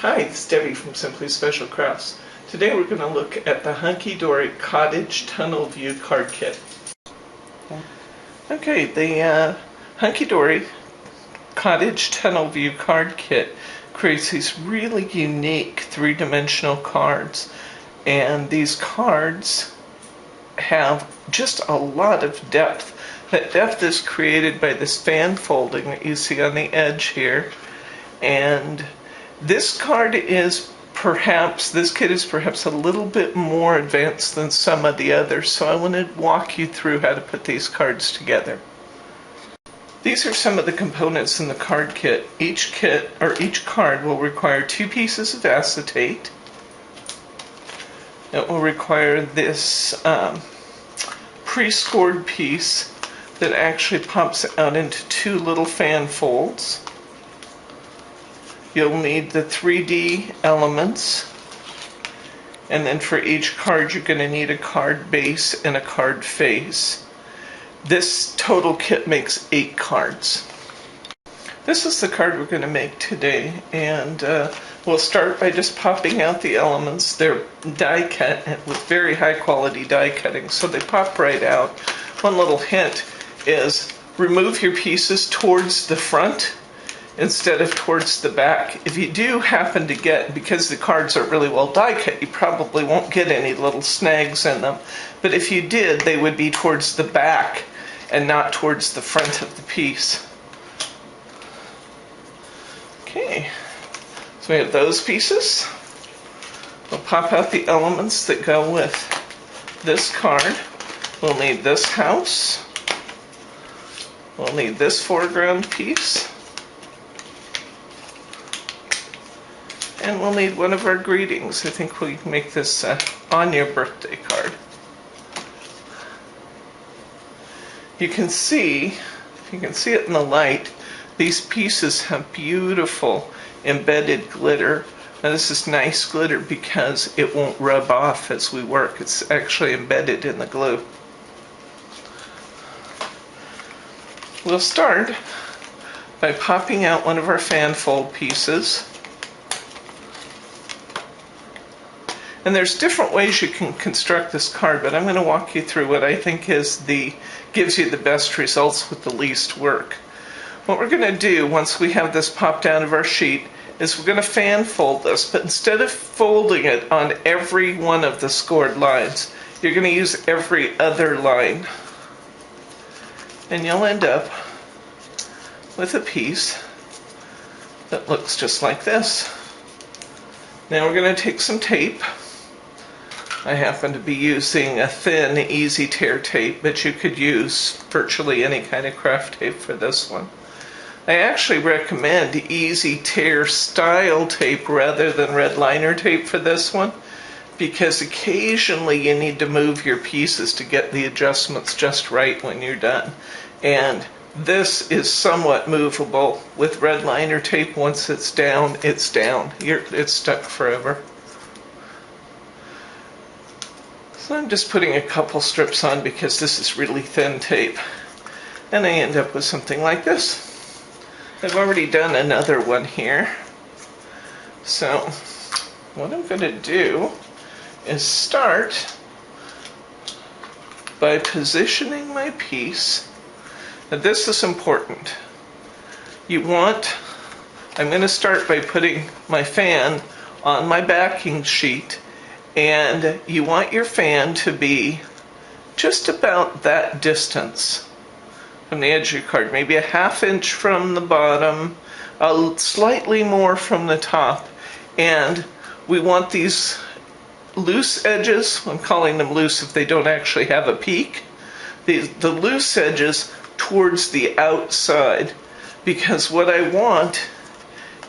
Hi, it's Debbie from Simply Special Crafts. Today we're going to look at the Hunkydory Cottage Tunnel View card kit. Okay, the Hunkydory Cottage Tunnel View card kit creates these really unique three-dimensional cards, and these cards have just a lot of depth. That depth is created by this fan folding that you see on the edge here, and this kit is perhaps a little bit more advanced than some of the others, so I want to walk you through how to put these cards together. These are some of the components in the card kit. Each card will require 2 pieces of acetate. It will require this pre-scored piece that actually pops out into 2 little fan folds. You'll need the 3D elements, and then for each card you're going to need a card base and a card face. This total kit makes 8 cards. This is the card we're going to make today, and we'll start by just popping out the elements. They're die cut with very high quality die cutting, so they pop right out. One little hint is remove your pieces towards the front instead of towards the back. If you do happen to get, because the cards are really well die cut, you probably won't get any little snags in them. But if you did, they would be towards the back and not towards the front of the piece. Okay, so we have those pieces. We'll pop out the elements that go with this card. We'll need this house. We'll need this foreground piece. And we'll need one of our greetings. I think we can make this on your birthday card. You can see, if you can see it in the light, these pieces have beautiful embedded glitter. Now this is nice glitter because it won't rub off as we work. It's actually embedded in the glue. We'll start by popping out one of our fan fold pieces. And there's different ways you can construct this card, but I'm going to walk you through what I think gives you the best results with the least work. What we're going to do once we have this popped out of our sheet is we're going to fan fold this, but instead of folding it on every one of the scored lines, you're going to use every other line. And you'll end up with a piece that looks just like this. Now we're going to take some tape. I happen to be using a thin, easy tear tape, but you could use virtually any kind of craft tape for this one. I actually recommend easy tear style tape rather than red liner tape for this one, because occasionally you need to move your pieces to get the adjustments just right when you're done. And this is somewhat movable. With red liner tape, once it's down, it's down. It's stuck forever. So I'm just putting a couple strips on because this is really thin tape. And I end up with something like this. I've already done another one here. So what I'm going to do is start by positioning my piece. Now this is important. I'm going to start by putting my fan on my backing sheet, and you want your fan to be just about that distance from the edge of your card, maybe a ½ inch from the bottom, slightly more from the top. And we want these loose edges, I'm calling them loose if they don't actually have a peak, the loose edges towards the outside, because what I want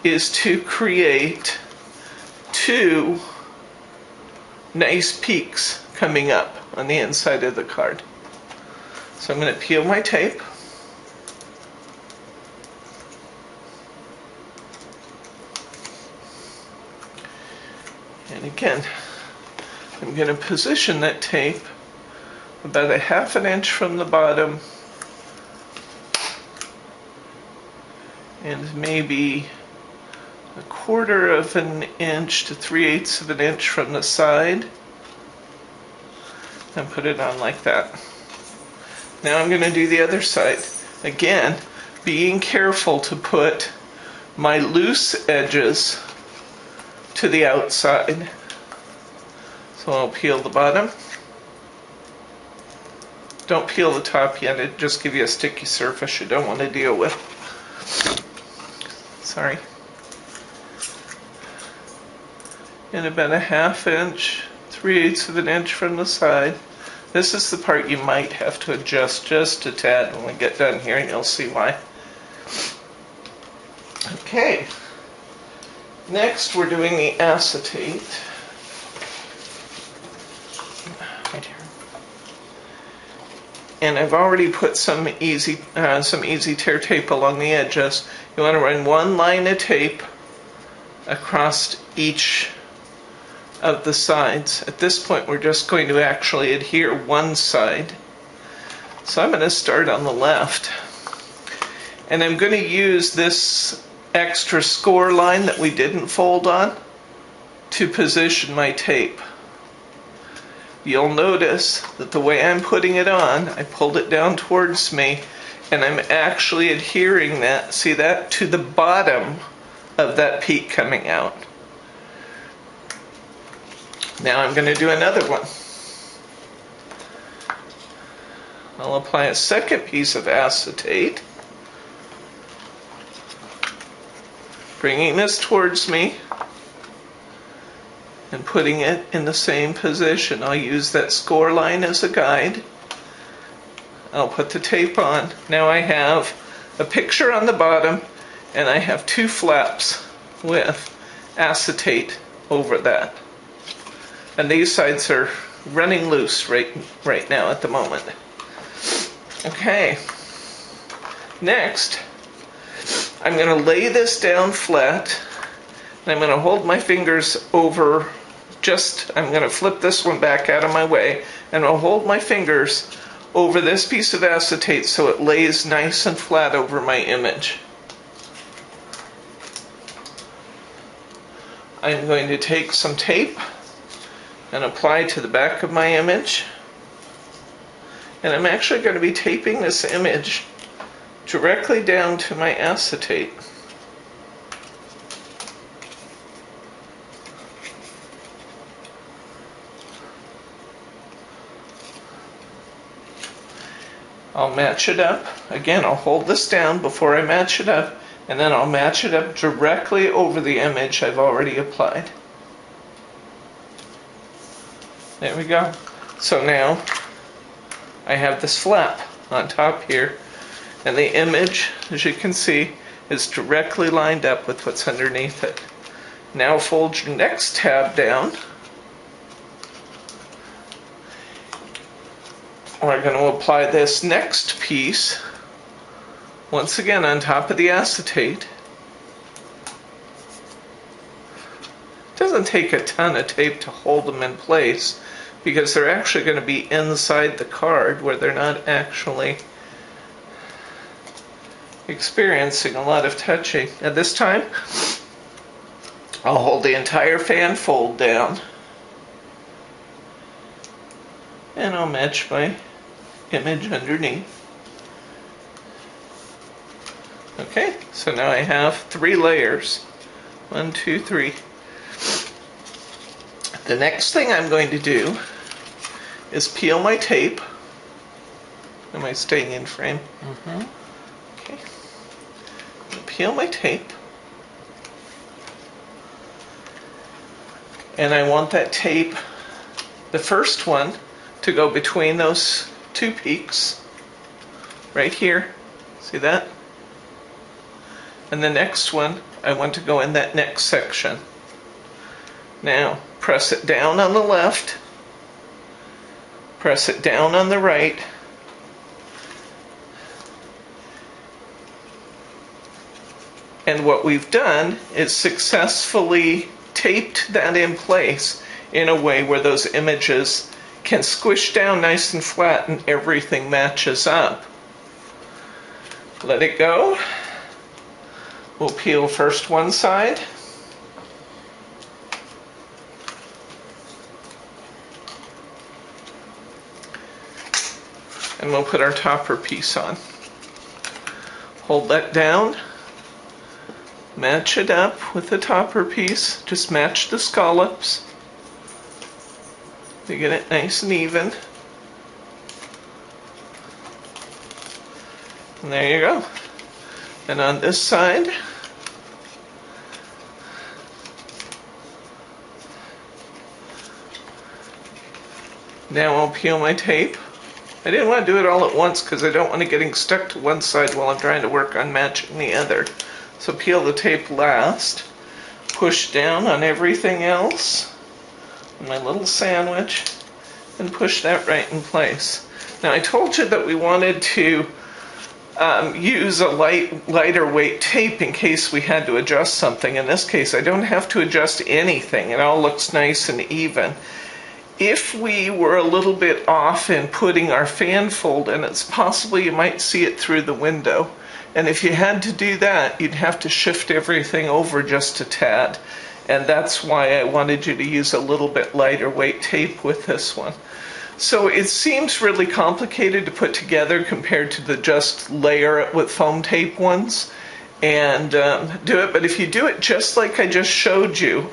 is to create 2 nice peaks coming up on the inside of the card. So I'm going to peel my tape. And again, I'm going to position that tape about a ½ inch from the bottom and maybe 1/4 of an inch to 3/8 of an inch from the side and put it on like that. Now I'm going to do the other side. Again, being careful to put my loose edges to the outside. So I'll peel the bottom. Don't peel the top yet, it'll just give you a sticky surface you don't want to deal with. Sorry. And about 1/2 inch, 3/8 of an inch from the side. This is the part you might have to adjust just a tad when we get done here, and you'll see why. Okay. Next, we're doing the acetate. Right here. And I've already put some easy tear tape along the edges. You want to run one line of tape across each of the sides. At this point, we're just going to actually adhere one side. So I'm going to start on the left. And I'm going to use this extra score line that we didn't fold on to position my tape. You'll notice that the way I'm putting it on, I pulled it down towards me, and I'm actually adhering that, see that, to the bottom of that peak coming out. Now I'm going to do another one. I'll apply a second piece of acetate, bringing this towards me and putting it in the same position. I'll use that score line as a guide. I'll put the tape on. Now I have a picture on the bottom, and I have 2 flaps with acetate over that. And these sides are running loose right now at the moment. Okay. Next, I'm going to lay this down flat, and I'm going to hold my fingers over I'm going to flip this one back out of my way, and I'll hold my fingers over this piece of acetate so it lays nice and flat over my image. I'm going to take some tape and apply to the back of my image. And I'm actually going to be taping this image directly down to my acetate. I'll match it up. Again, I'll hold this down before I match it up, and then I'll match it up directly over the image I've already applied. There we go. So now I have this flap on top here, and the image, as you can see, is directly lined up with what's underneath it. Now fold your next tab down. We're going to apply this next piece once again on top of the acetate. It doesn't take a ton of tape to hold them in place because they're actually going to be inside the card where they're not actually experiencing a lot of touching. At this time, I'll hold the entire fan fold down, and I'll match my image underneath. Okay, so now I have 3 layers. 1, 2, 3. The next thing I'm going to do is peel my tape. Am I staying in frame? Okay. I'm going to peel my tape. And I want that tape, the first one, to go between those 2 peaks. Right here. See that? And the next one, I want to go in that next section. Now, press it down on the left, press it down on the right, and what we've done is successfully taped that in place in a way where those images can squish down nice and flat and everything matches up. Let it go. We'll peel first one side, and we'll put our topper piece on. Hold that down, match it up with the topper piece, just match the scallops to get it nice and even. And there you go. And on this side, now I'll peel my tape. I didn't want to do it all at once because I don't want it getting stuck to one side while I'm trying to work on matching the other. So peel the tape last, push down on everything else, on my little sandwich, and push that right in place. Now I told you that we wanted to use a lighter weight tape in case we had to adjust something. In this case, I don't have to adjust anything. It all looks nice and even. If we were a little bit off in putting our fan fold in, it's possible you might see it through the window. And if you had to do that, you'd have to shift everything over just a tad. And that's why I wanted you to use a little bit lighter weight tape with this one. So it seems really complicated to put together compared to the just layer it with foam tape ones and do it. But if you do it just like I just showed you,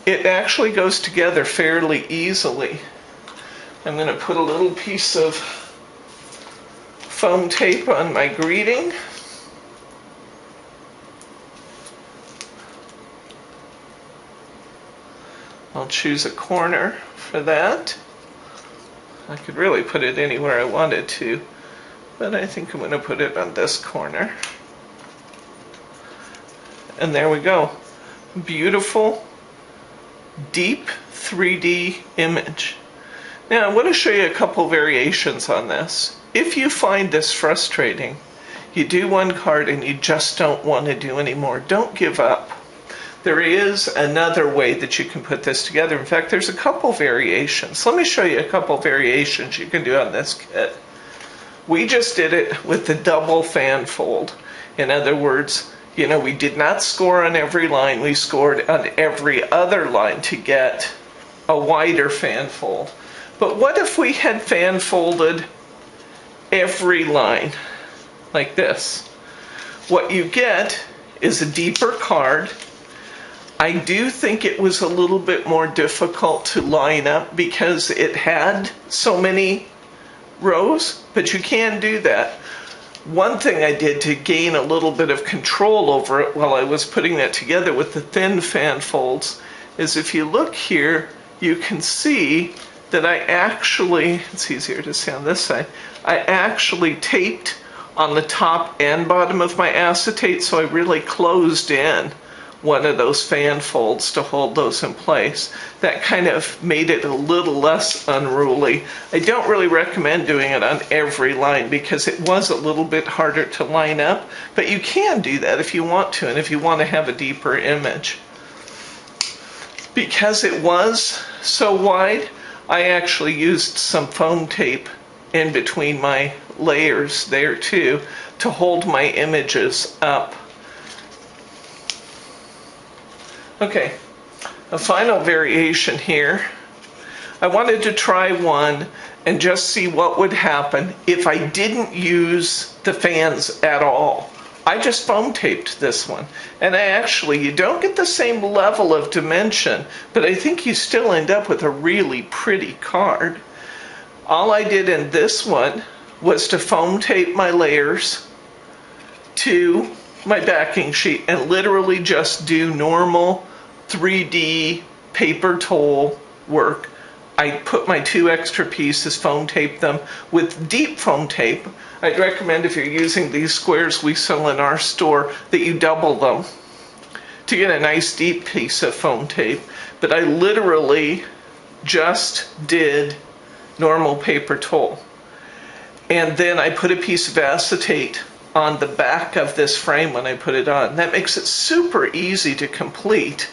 it actually goes together fairly easily. I'm going to put a little piece of foam tape on my greeting. I'll choose a corner for that. I could really put it anywhere I wanted to, but I think I'm going to put it on this corner. And there we go. Beautiful, deep 3D image. Now I want to show you a couple variations on this. If you find this frustrating, you do one card and you just don't want to do any more, don't give up. There is another way that you can put this together. In fact, there's a couple variations. Let me show you a couple variations you can do on this kit. We just did it with the double fan fold. In other words, you know, we did not score on every line. We scored on every other line to get a wider fan fold. But what if we had fan folded every line like this? What you get is a deeper card. I do think it was a little bit more difficult to line up because it had so many rows, but you can do that. One thing I did to gain a little bit of control over it while I was putting that together with the thin fan folds is if you look here, you can see that I actually, it's easier to see on this side, I actually taped on the top and bottom of my acetate, so I really closed in one of those fan folds to hold those in place. That kind of made it a little less unruly. I don't really recommend doing it on every line because it was a little bit harder to line up, but you can do that if you want to and if you want to have a deeper image. Because it was so wide, I actually used some foam tape in between my layers there too to hold my images up. Okay, a final variation here. I wanted to try one and just see what would happen if I didn't use the fans at all. I just foam taped this one. And you don't get the same level of dimension, but I think you still end up with a really pretty card. All I did in this one was to foam tape my layers to my backing sheet and literally just do normal 3D paper towel work. I put my 2 extra pieces, foam tape them with deep foam tape. I'd recommend if you're using these squares we sell in our store that you double them to get a nice deep piece of foam tape. But I literally just did normal paper towel. And then I put a piece of acetate on the back of this frame when I put it on. That makes it super easy to complete.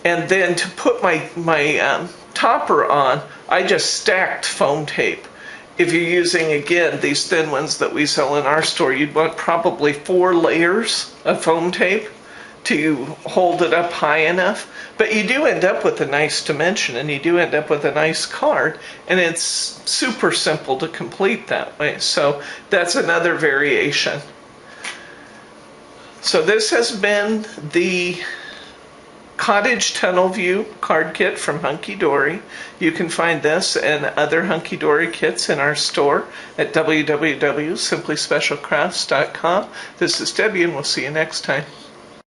And then to put my topper on, I just stacked foam tape. If you're using, again, these thin ones that we sell in our store, you'd want probably 4 layers of foam tape to hold it up high enough, but you do end up with a nice dimension, and you do end up with a nice card, and it's super simple to complete that way. So that's another variation. So this has been the Cottage Tunnel View card kit from Hunkydory. You can find this and other Hunkydory kits in our store at www.simplyspecialcrafts.com. This is Debbie, and we'll see you next time.